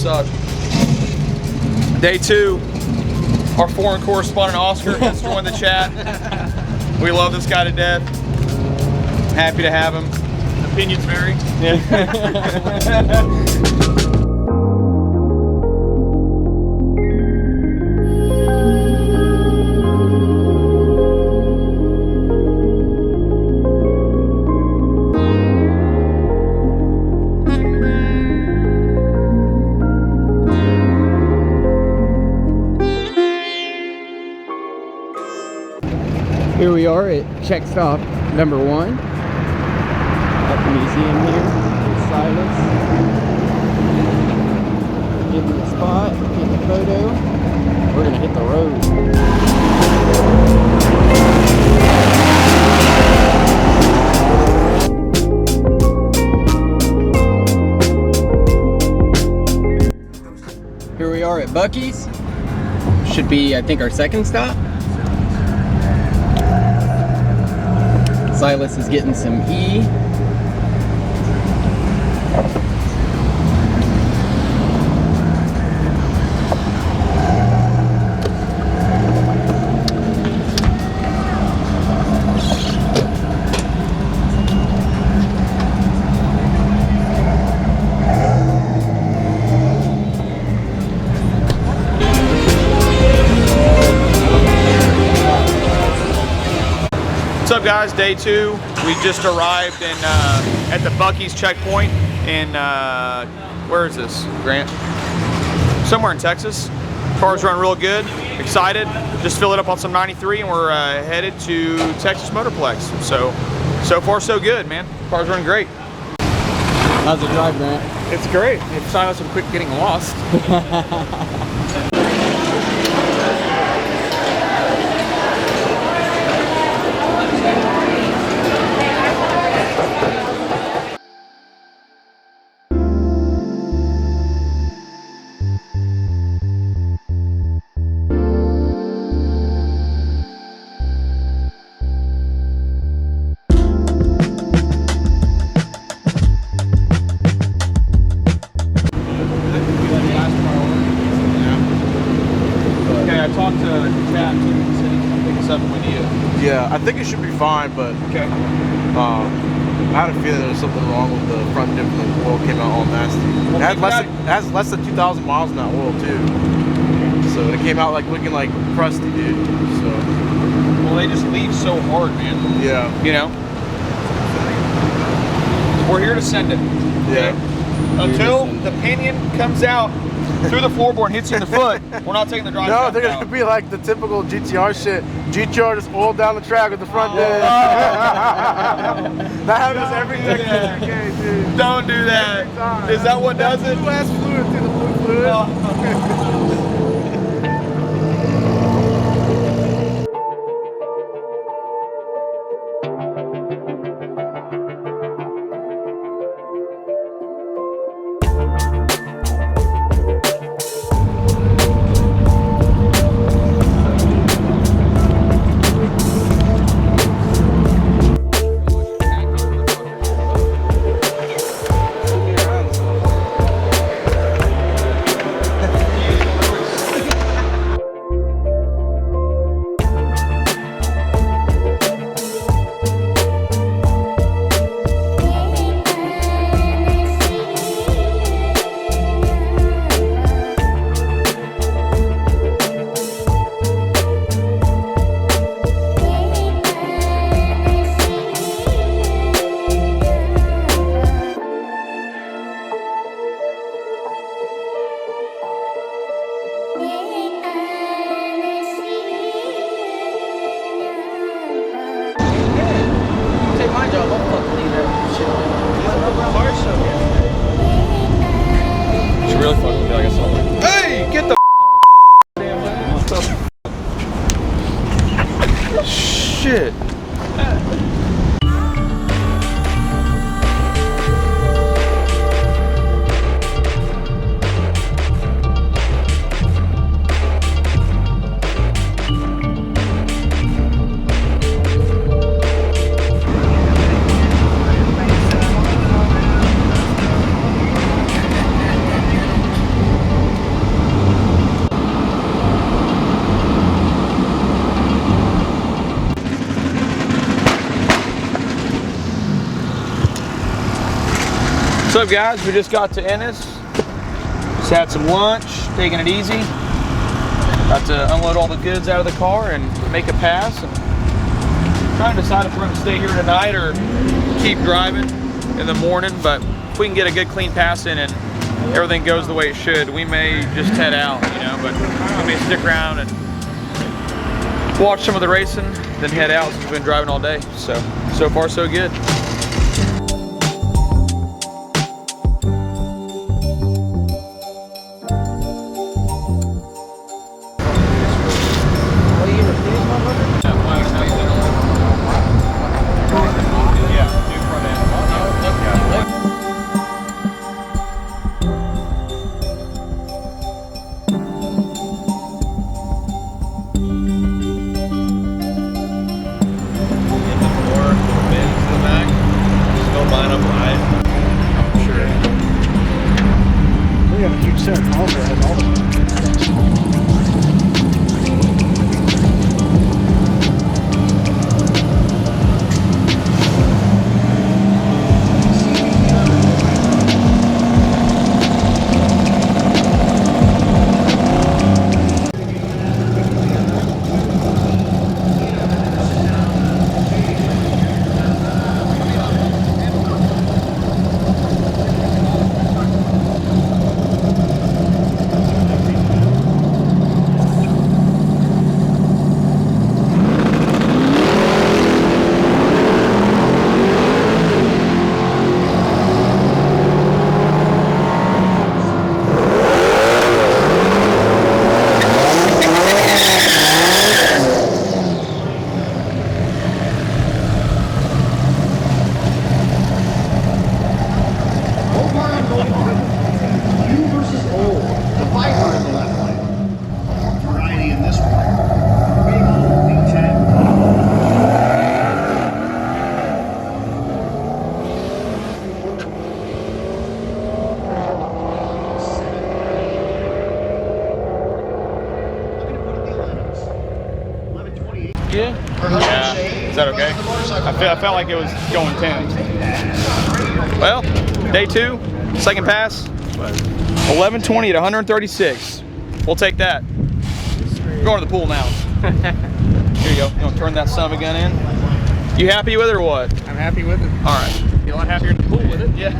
What's up? Day 2. Our foreign correspondent Oscar has joined the chat. We love this guy to death. Happy to have him. Opinions vary. Yeah. Here we are at check stop number 1 at the museum here with Silas. Getting the spot, getting the photo. We're gonna hit the road. Here we are at Buc-ee's. Should be, I think, our second stop. Silas is getting some E. What's up, guys? Day 2. We just arrived in at the Buc-ee's checkpoint in where is this, Grant? Somewhere in Texas. Cars run real good. Excited. Just filled it up on some 93, and we're headed to Texas Motorplex. So far so good, man. Cars run great. How's the drive, Grant? It's great. If Silas would quit getting lost. Yeah, I think it should be fine, but okay. I had a feeling there was something wrong with the front diff when the oil came out all nasty. Well, it has less than 2,000 miles in that oil too. So it came out like looking like crusty, dude. So. Well, they just leave so hard, man. Yeah. You know. We're here to send it. Yeah. Okay? Until the pinion comes out through the floorboard and hits you in the foot, we're not taking the drive. No, they're gonna be like the typical GTR shit. GTR just oiled down the track with the front diff. That happens every decade, dude. Don't do that. Is that what does it? Blue ass fluid through the blue fluid. She really fucking feel like I saw one. Hey, get the shit. What's up, guys? We just got to Ennis. Just had some lunch, taking it easy. About to unload all the goods out of the car and make a pass. And trying to decide if we're going to stay here tonight or keep driving in the morning. But if we can get a good clean pass in and everything goes the way it should, we may just head out, you know. But we may stick around and watch some of the racing, then head out since we've been driving all day. So far so good. Yeah. Is that okay? I felt like it was going 10. Well, day 2, second pass, 11:20 at 136. We'll take that. We're going to the pool now. Here you go. You want to turn that son of a gun in? You happy with it or what? I'm happy with it. All right. You're a lot happier in the pool with it. Yeah.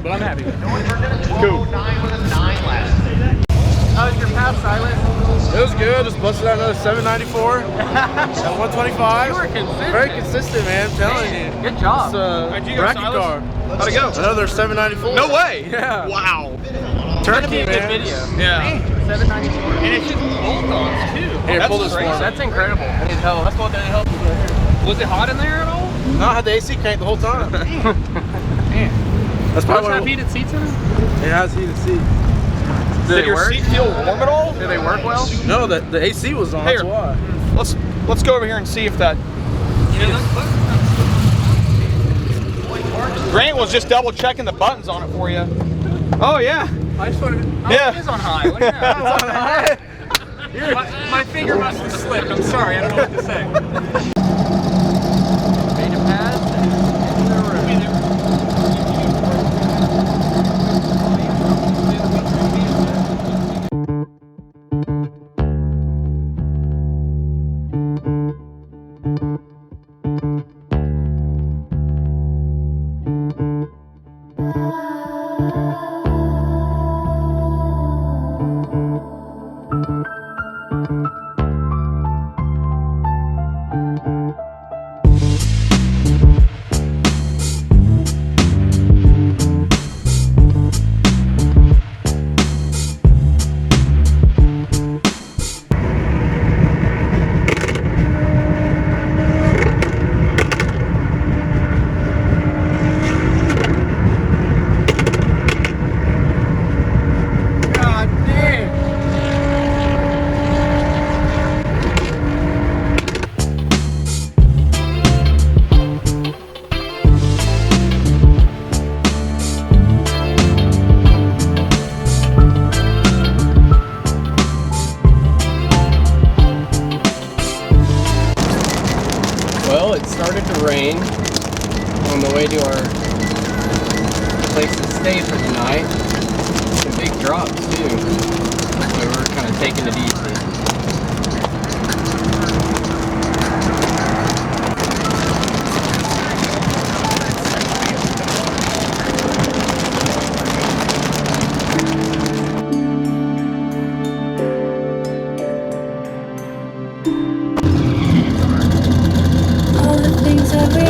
But I'm happy with it. Cool. How was your pass, Silas? It was good. Just busted out another 794 at 125. You were consistent. Very consistent, man. I'm telling you. Good job. It's a bracket car. How'd it go? Another 794. No way. Yeah. Wow. Turkey, That's a good man. video. Yeah. 794. And it's just bolt-ons too. Here, That's pull this crazy. one. That's incredible. That's what that helps right here. Was it hot in there at all? No, I had the AC cranked the whole time. Man. That's Does probably it have heated seats in it? It has heated seats. Did your seat feel warm at all? Do they work well? No, the AC was on. Here. That's why. Let's go over here and see if that. Grant was just double checking the buttons on it for you. Oh yeah. I just wanted. Oh, Yeah. it is on high. Look at that. my finger must have slipped. I'm sorry. I don't know what to say. Made a pass. Well, it started to rain on the way to our place to stay for the night. Some big drops too. So we're kind of taking it easy. All the things I